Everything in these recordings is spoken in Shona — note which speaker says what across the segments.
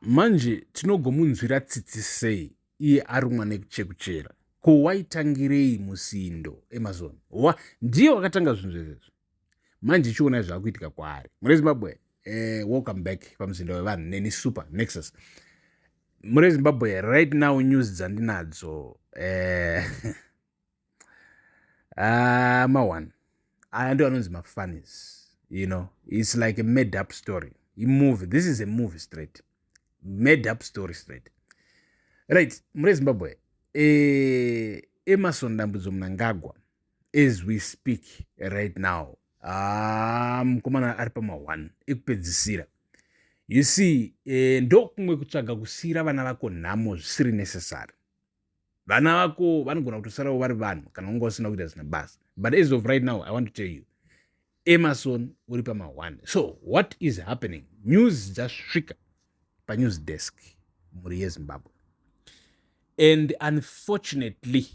Speaker 1: Manje tinogomunzwira tsitsi sei iye Arumwa Nechekuchera ko waitangirei musindo Amazon ndiye wakatanga zvinhu zvezvezvo manje chiona zvakuitika kwaari mure Zimbabwe. Welcome back pamuzinda wevanhu neni super nexus mure Zimbabwe. Right now news dzandinadzo ma1 aya ndio anonzi mafunnies, you know, it's like a made up story. This is a movie straight, made up story straight. Right, mure Zimbabwe. Emerson Mnangagwa, as we speak right now, mukomana ari pama1 ekupedzisira. You see, ndokumwe kutsvaga kusira vana vako nhamo zvisiri necessary. Vana vako vanogona kutosarawo vari vanhu kana unga usina kuita zina basa. But as of right now, I want to tell you, Emerson uri pama1. So what is happening? News dzasvika panews desk muri yeZimbabwe. And unfortunately,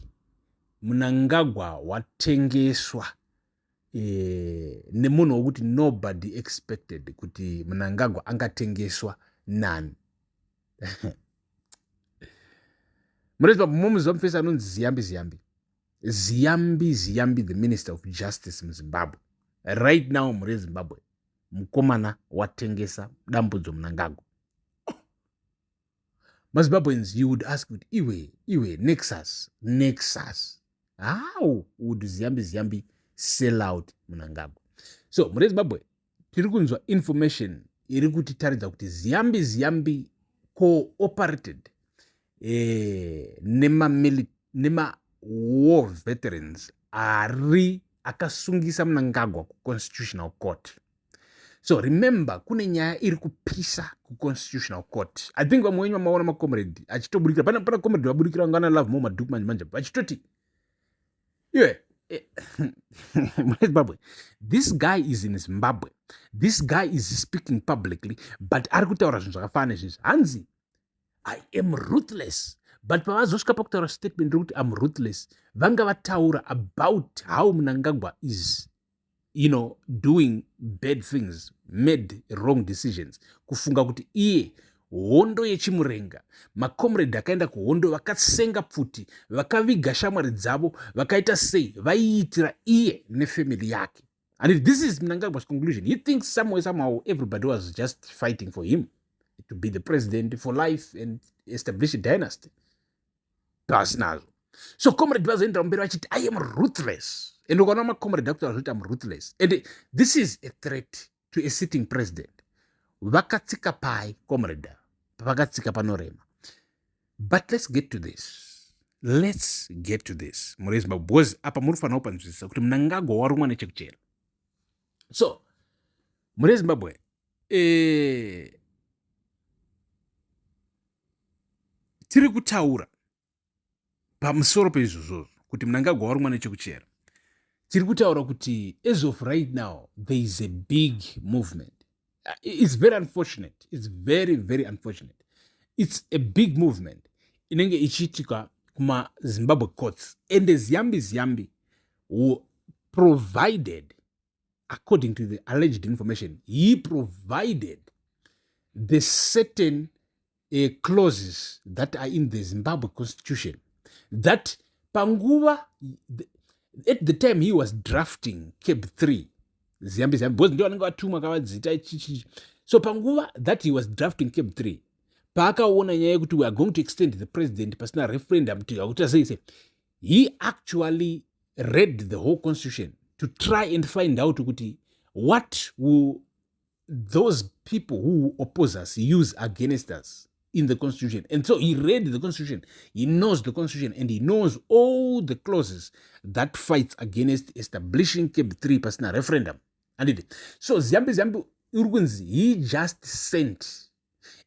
Speaker 1: Mnangagwa watengeswa nemunhu wokuti nobody expected kuti Mnangagwa angatengeswa nani. Murezba mumuziva mufesa anonzi Ziyambi, the Minister of Justice in Zimbabwe. Right now, muri Zimbabwe, mukomana watengesa dambudzo Mnangagwa. Zimbabweans, you would ask with Iwe, Nexus. How would Ziyambi sell out Mnangagwa? So, muri Zimbabwe, tiri kunzwa information iri kutitaridza kuti Ziyambi cooperated nema war veterans akasungisa Mnangagwa ku Constitutional Court. So remember, kune nyaya iri kupisa ku Constitutional Court. I think vamwe wenyu maona makomrade achitoburikira pana comrade waburikira ngana love mo madhuku manje achitoti Zimbabwe. This guy is in Zimbabwe. This guy is speaking publicly, but ari kutaura zvinhu zvakafana izvizvi. Hanzi, I am ruthless. But pavazosvika pakutaura statement rokuti I'm ruthless, vanga vataura about how Mnangagwa is, you know, doing bad things, made wrong decisions. Kufunga kuti iye hondo yechimurenga, makomrade akaenda kuhondo vakatsenga pfuti, vakaviga shamwari dzavo, vakaita sei, vaiitira iye nefamily yake. And this is Mnangagwa's conclusion. He thinks somehow everybody was just fighting for him to be the president for life and establish a dynasty. Pasnazo. So comrade vazoenda mberi vachiti I am ruthless. And ukaona makomrade akutaura kuti I'm ruthless. And this is a threat to a sitting president. Vakatsika pai comrade, vakatsika panorema. But let's get to this. Muri Zimbabwe, because apa murufana upanzwisisa kuti Mnangagwa warumwa Nechekuchera. So, muri Zimbabwe, tiri kutaura pamusoro peizvozvo kuti Mnangagwa warumwa Nechekuchera. Tiri kutaura kuti as of right now there is a big movement. It's very unfortunate. It's very, very unfortunate. It's a big movement inenge ichiitika kuma Zimbabwe courts. And the Ziyambi who provided, according to the alleged information, he provided the certain clauses that are in the Zimbabwe constitution that panguva, at the time he was drafting Cap 3, Ziyambi, because ndio anenge atuma kavadzita ichichi. So panguva that he was drafting Cap 3, paakaona nyaya yekuti we are going to extend the president pasina referendum to say, he actually read the whole constitution to try and find out what will those people who oppose us use against us in the constitution. And so he read the constitution, he knows the constitution, and he knows all the clauses that fights against establishing Cap 3 personal referendum. And so Ziyambi Urgunzi, he just sent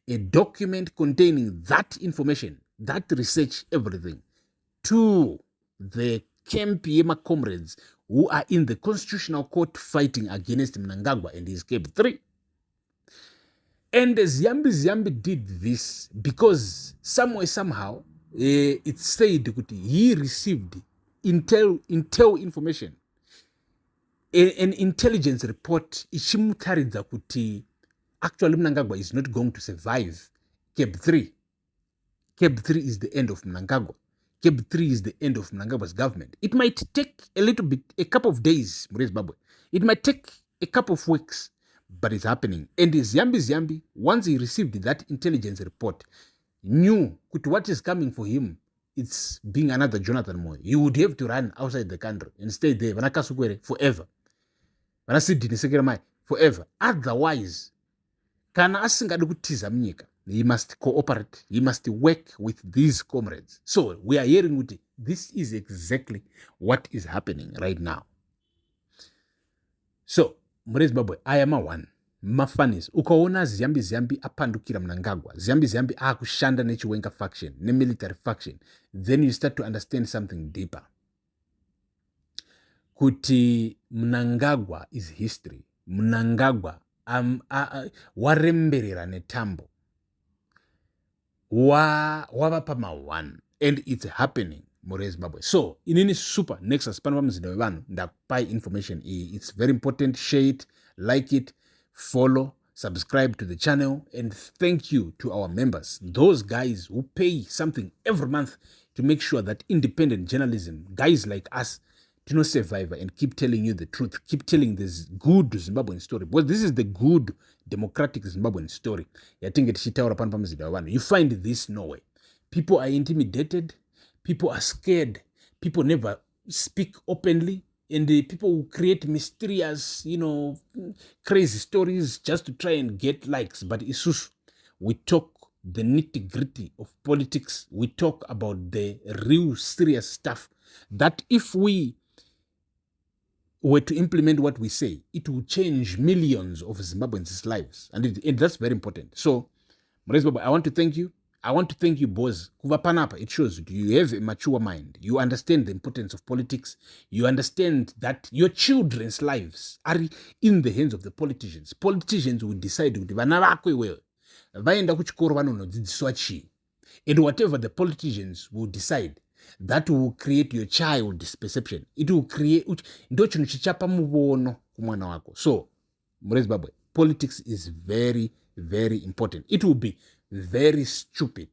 Speaker 1: a document containing that information, that research, everything, to the camp Yema comrades who are in the Constitutional Court fighting against Mnangagwa and his Cap 3. And Ziyambi did this because somehow, it said that he received intel information, an intelligence report ichimutaridza kuti actually Mnangagwa is not going to survive Cab 3. Cab 3 is the end of Mnangagwa. Cab 3 is the end of Mnangagwa's government. It might take a couple of days, Zimbabwe. It might take a couple of weeks, but it's happening. And Zambi, once he received that intelligence report, knew what is coming for him. It's being another Jonathan Moyo. He would have to run outside the country and stay there forever. Forever. Otherwise, kana asingadi kutiza munyika, he must cooperate. He must work with these comrades. So we are hearing with this is exactly what is happening right now. So Zimbabwe, I am a one. Mafanis ukaona Zambi apandukira Mnangagwa, Zambi akushanda nechiwenga faction, ne military faction, then you start to understand something deeper. Kuti Mnangagwa is history. Mnangagwa waremberera netambo wavapa ma1 and it's happening more Zimbabwe. So inini super nexus pano pamuzida wevanhu ndakupai information iyi. It's very important. Share it, like it, follow, subscribe to the channel, and thank you to our members, those guys who pay something every month to make sure that independent journalism, guys like us, do not survive and keep telling you the truth, keep telling this good Zimbabwean story, because this is the good democratic Zimbabwean story. You find this nowhere. People are intimidated, people are scared, people never speak openly, and the people who create mysterious, crazy stories just to try and get likes. But Isusu, we talk the nitty-gritty of politics. We talk about the real serious stuff that if we were to implement what we say, it will change millions of Zimbabweans' lives. And that's very important. So, I want to thank you. I want to thank you, boys. Kuvapanapa, it shows that you have a mature mind. You understand the importance of politics. You understand that your children's lives are in the hands of the politicians. Politicians will decide kuti vana vako iwewe vaenda kuchikoro vanonodzidziswa chii. And whatever the politicians will decide, that will create your child's perception. It will create ndo chinhu chichapa muvono kumwana wako. So, Zimbabwe, politics is very, very important. It will be very stupid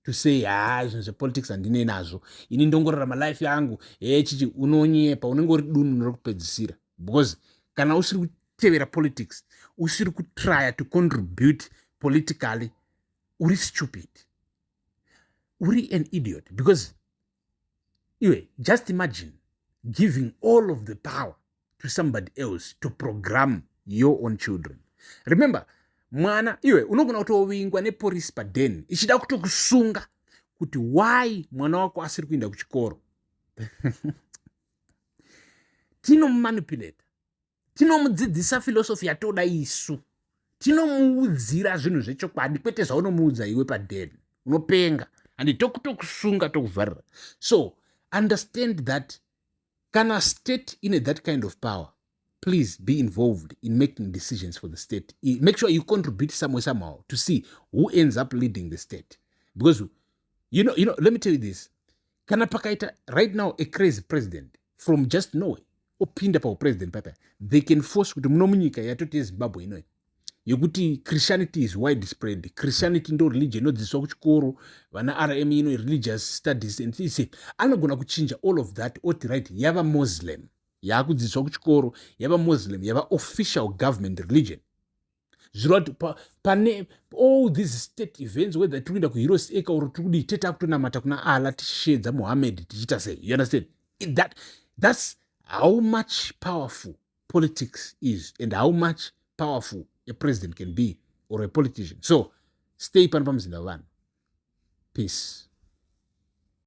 Speaker 1: to say zvinhu politics handine nazvo, ini ndongorarama life yangu chichi unonyepa, unenge uri dunhu rekupedzisira. Because kana usiri kutevera politics, usiri kutry to contribute politically, uri stupid, uri an idiot. Because anyway, just imagine giving all of the power to somebody else to program your own children. Remember, mwana iwe unogona kutovingwa nepolisi padeni ichida kutokusunga kuti why mwana wako asiri kuenda kuchikoro. Tinomumanipulate, tinomudzidzisa philosophy yatoda isu, tinomuudzira zvinhu zvechokwadi, kwete zvaunomuudza iwe padeni unopenga and tokutokusunga tokuvharira. So understand that kana state in that kind of power, please be involved in making decisions for the state. Make sure you contribute somehow to see who ends up leading the state. Because, let me tell you this. Kana pakaita right now a crazy president from just nowhere, opinda pa president papa, they can force kuti munomunyika yatoti Zimbabwe inoyi yokuti Christianity is widespread. Christianity ndo religion inodzidziswa kuchikoro, vana RM religious studies, and say anogona kuchinja all of that oti right yava Muslim. Yakudzidziswa kuchikoro yava Muslim, yava official government religion. Pane all these state events whether tikuenda kuheroes eka or tikudi teta kutonamata kuna Allah tishedza Muhammad tichita sei. You understand? That's how much powerful politics is and how much powerful a president can be or a politician. So stay panapamzinda vanhu. Peace.